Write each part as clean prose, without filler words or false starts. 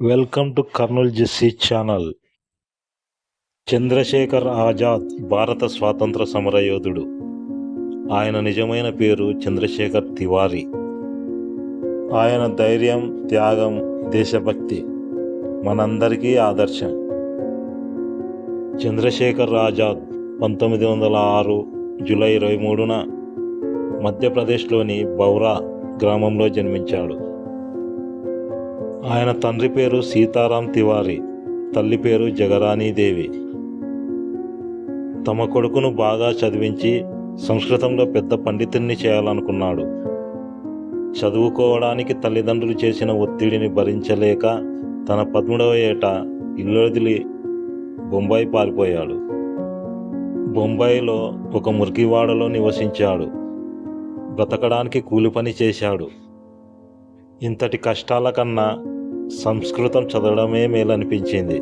Welcome to Kurnool జెస్సీ channel. Chandrashekhar Azad భారత స్వాతంత్ర సమరయోధుడు. ఆయన నిజమైన పేరు చంద్రశేఖర్ తివారీ. ఆయన ధైర్యం, త్యాగం, దేశభక్తి మనందరికీ ఆదర్శం. చంద్రశేఖర్ ఆజాద్ 1906 జూలై 23న మధ్యప్రదేశ్లోని బౌరా గ్రామంలో జన్మించాడు. ఆయన తండ్రి పేరు సీతారాం తివారీ, తల్లి పేరు జగరాణీదేవి. తమ కొడుకును బాగా చదివించి సంస్కృతంలో పెద్ద పండితుణ్ణి చేయాలనుకున్నాడు. చదువుకోవడానికి తల్లిదండ్రులు చేసిన ఒత్తిడిని భరించలేక తన 13వ ఏట ఇల్లొదిలి బొంబాయి పారిపోయాడు. బొంబాయిలో ఒక మురికివాడలో నివసించాడు. బ్రతకడానికి కూలి పని చేశాడు. ఇంతటి కష్టాల కన్నా సంస్కృతం చదవడమే మేలనిపించింది.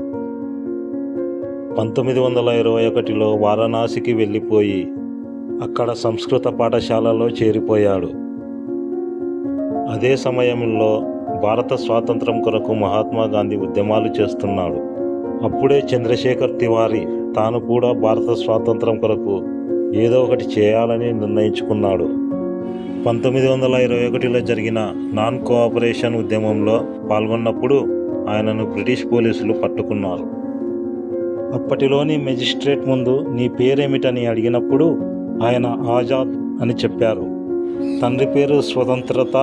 1921లో వారణాసికి వెళ్ళిపోయి అక్కడ సంస్కృత పాఠశాలలో చేరిపోయాడు. అదే సమయంలో భారత స్వాతంత్రం కొరకు మహాత్మా గాంధీ ఉద్యమాలు చేస్తున్నాడు. అప్పుడే చంద్రశేఖర్ తివారీ తాను కూడా భారత స్వాతంత్రం కొరకు ఏదో ఒకటి చేయాలని నిర్ణయించుకున్నాడు. 1921లో జరిగిన నాన్ కోఆపరేషన్ ఉద్యమంలో పాల్గొన్నప్పుడు ఆయనను బ్రిటిష్ పోలీసులు పట్టుకున్నారు. అప్పటిలోని మెజిస్ట్రేట్ ముందు నీ పేరేమిటని అడిగినప్పుడు ఆయన ఆజాద్ అని చెప్పారు. తండ్రి పేరు స్వతంత్రత,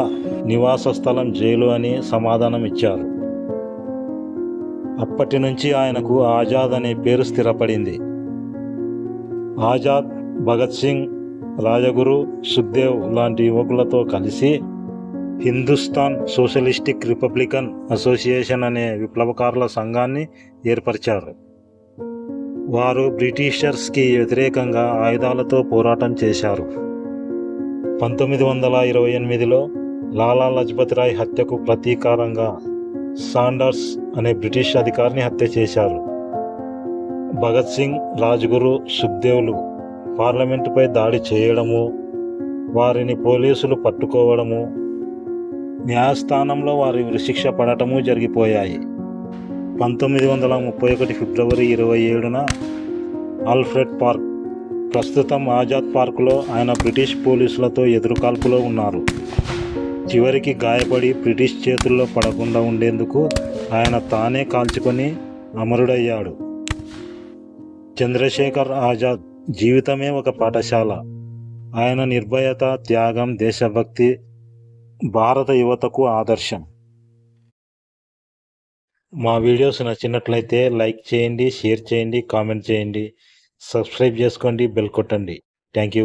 నివాస స్థలం జైలు అని సమాధానం ఇచ్చారు. అప్పటి నుంచి ఆయనకు ఆజాద్ అనే పేరు స్థిరపడింది. ఆజాద్ భగత్ సింగ్, రాజగురు, సుఖ్దేవ్ లాంటి యువకులతో కలిసి హిందుస్థాన్ సోషలిస్టిక్ రిపబ్లికన్ అసోసియేషన్ అనే విప్లవకారుల సంఘాన్ని ఏర్పరిచారు. వారు బ్రిటిషర్స్కి వ్యతిరేకంగా ఆయుధాలతో పోరాటం చేశారు. 1928లో లాలా లజపత్ రాయ్ హత్యకు ప్రతీకారంగా సాండర్స్ అనే బ్రిటిష్ అధికారిని హత్య చేశారు. భగత్ సింగ్, రాజ్గురు, సుఖ్దేవ్లు పార్లమెంటుపై దాడి చేయడము, వారిని పోలీసులు పట్టుకోవడము, న్యాయస్థానంలో వారి ఉరిశిక్ష పడటము జరిగిపోయాయి. 1931 ఫిబ్రవరి 27న ఆల్ఫ్రెడ్ పార్క్, ప్రస్తుతం ఆజాద్ పార్కులో ఆయన బ్రిటిష్ పోలీసులతో ఎదురుకాల్పులో ఉన్నారు. చివరికి గాయపడి బ్రిటిష్ చేతుల్లో పడకుండా ఉండేందుకు ఆయన తానే కాల్చుకొని అమరుడయ్యాడు. చంద్రశేఖర్ ఆజాద్ జీవితమే ఒక పాఠశాల. ఆయన నిర్భయత, త్యాగం, దేశభక్తి భారత యువతకు ఆదర్శం. మా వీడియోస్ నచ్చినట్లయితే లైక్ చేయండి, షేర్ చేయండి, కామెంట్ చేయండి, సబ్స్క్రైబ్ చేసుకోండి, బెల్ కొట్టండి. Thank you.